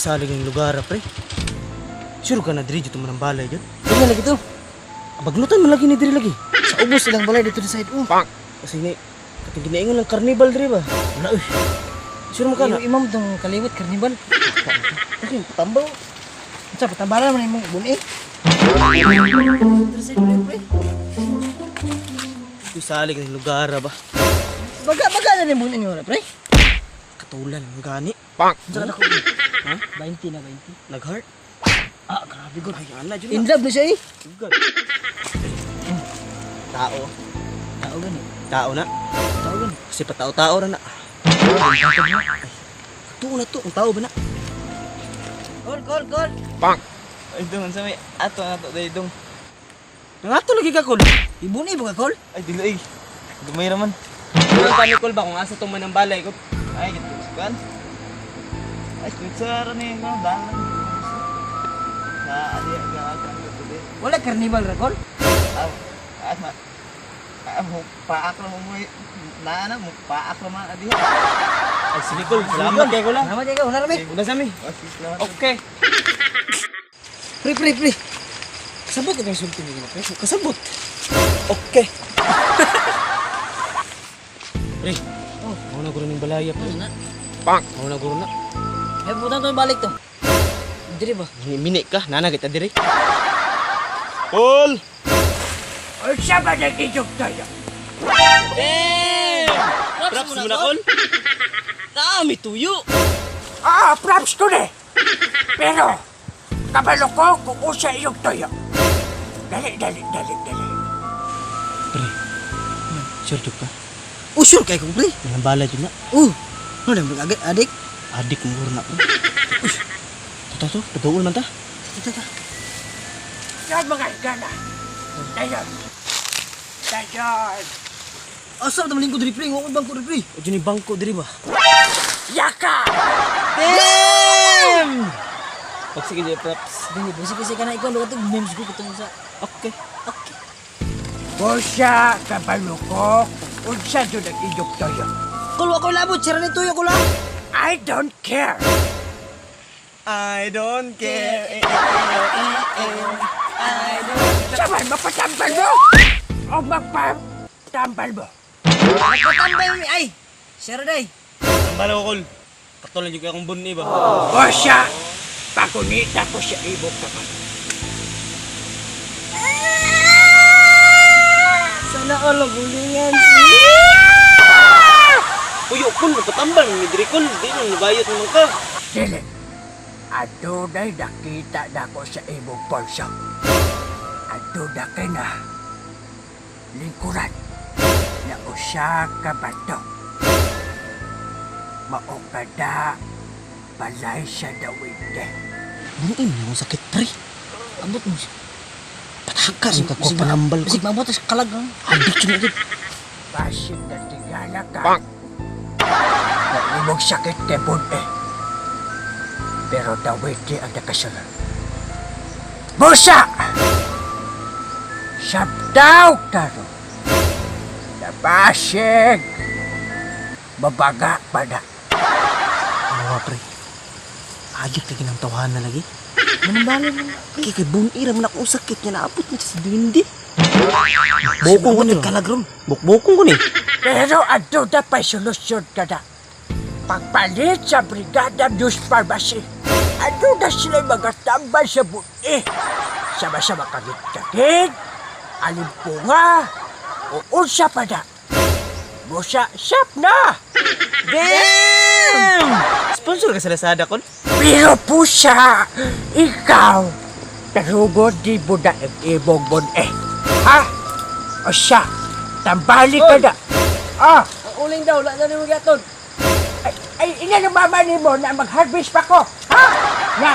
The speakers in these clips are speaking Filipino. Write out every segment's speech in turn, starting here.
Saling ng lugar, pre. Sure ka na diri dito man ang balay dyan? Dili lagi to. Baglutan man lagi ni diri lagi. Sa ubos silang balay dito sa side. Kasi ni, kating ginaingon ng carnival diri ba? Wala, uy. Sure mo ka na? Imam tong kaliwat karnibal. Kasi patambaw. Sa patambalan man imong buni. Uy, saling ng lugar ba? Baga na rin buni niyo, pre. Katulan ng gani. Sa na ko. Ha? 20 na 20. Nag-heart? Ah, grabe gud. Ay, ana dyan In na. love na siya eh. Sugad. Tao. Tao gani. Tao na. Tao gani. Kasi patao-tao na na. Tao na to. Ang tao ba na? Call. Ay, dong. Sa may ato na to. Day, dong. Nangato lagi ka, Kol. Ibuni ba ka call? Ay, dilo ay. Dumay raman. Ano pa ni Kol ba? Kung asa itong manang balay ko. Ay, gito. Sugan. Ay, kutsara na yung mga dalan. Na, aliya ka ka today. Wala karnibal ra call. Paakro mo na mo paakro man adi. Ay, sige Kol. Salamat kay Kol. Salamat kay ka, una ra be. Una sa mi. Okay. Pre. Sabot ka bang sulti ni pre? Kasabot. Okay. Pre. Oh, Ako na guro ng balaya pre. na. Ako na guro na. Ay putang to balik to. Diri ba? Mini ka, nana kita diri. Kol. Ay, siya ba nag-ijuk tayo? Props mo na Kol. Dami tuyo. Props ko na. Pero, kabalo ko kung usa iyong tayo. Dali. Pre. Sure to ka. Usur kay ko pre. Manang balay dyan na. Ano agad adik? Adik mo guro na pre. Ito, patuol man ta. Ito. Yan mga higala. Dayon. Asa ta malingkod diri pre, wa ko bangko diri pre. O dyan yung bangko diri ba? Yaka! Damn! Pag sige dyan, props. Dili kasi ka na ikaw lugat memes ko kitong sa. Okay. Bosa, kabalo ko kung unsa doon nag-ijuk tayo. Kul wa ko labot, sira ni tuyo ko lang. I don't care. I don't care. Sabay, mapatambal mo! O magpatambal mo? Patambay mi ay. Sira day. Ang bala ko, Kol. Patuloy yung akong bunni ba? Bosa, pagunita ko sa ibog naman. Sana all gulingan. Puyo, Kol. Patambal mo, diri, Kol. Di nang nabayot naman ka. Dili, adunay nakita na ko sa ibog pulso. Adunay ka na lingkuran na usa ka bato. Maokada balay sa dawide. Bunuin mo sakit, pre. Abot mo siya. Pataka rin ka ko panambal ko. Bisig mabot sa kalag. Adik yun agad. Basig na tigala ka. Na imong sakit kay Bunte. Pero dawide ang nakasunod. Busa! Sabdaw taro. Nabasig. Mabaga pa na. Ano pre? Adik lagi ng tawanan lagi. Manambala mo. Kaya bunira man akong sakit niya naabot niya sa dindi. Bukong ko ni. Kalagrom. Bukong ko ni. Pero ato na pa'y solusyon ka na. Pagpalit sa Brigada News Pharmacy, ano na sila mga tambal sa buti. Sama-sama kagit-kagit, alimpunga, o unsa pa na. Busa, sap na! Damn! Sponsor ka sa Lazada, Kol? Pero pusa, ikaw, narugod di mo na ang ibong mon Ha? O siya, tambali ka na. Ang uling daw, wala na ni gaton. Ay, inanumamani mo na mag-harvest pa ko. Ha? Na,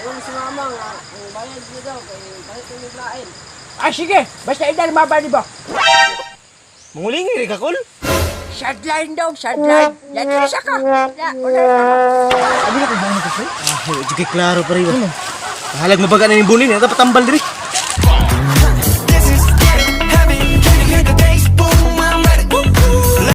Yung si mama nga, ang bayad niya daw, kahit yung naglain. sige, basta inanumamani mo. Mangulingi rin ka, Kol? Sideline daw, sideline. Yan, isa ka. Ya, una. Sabi na ko ba ko pre? Ah, juga klaro pa rin. Halag mabaga na yung bunin. Ito patambal diri.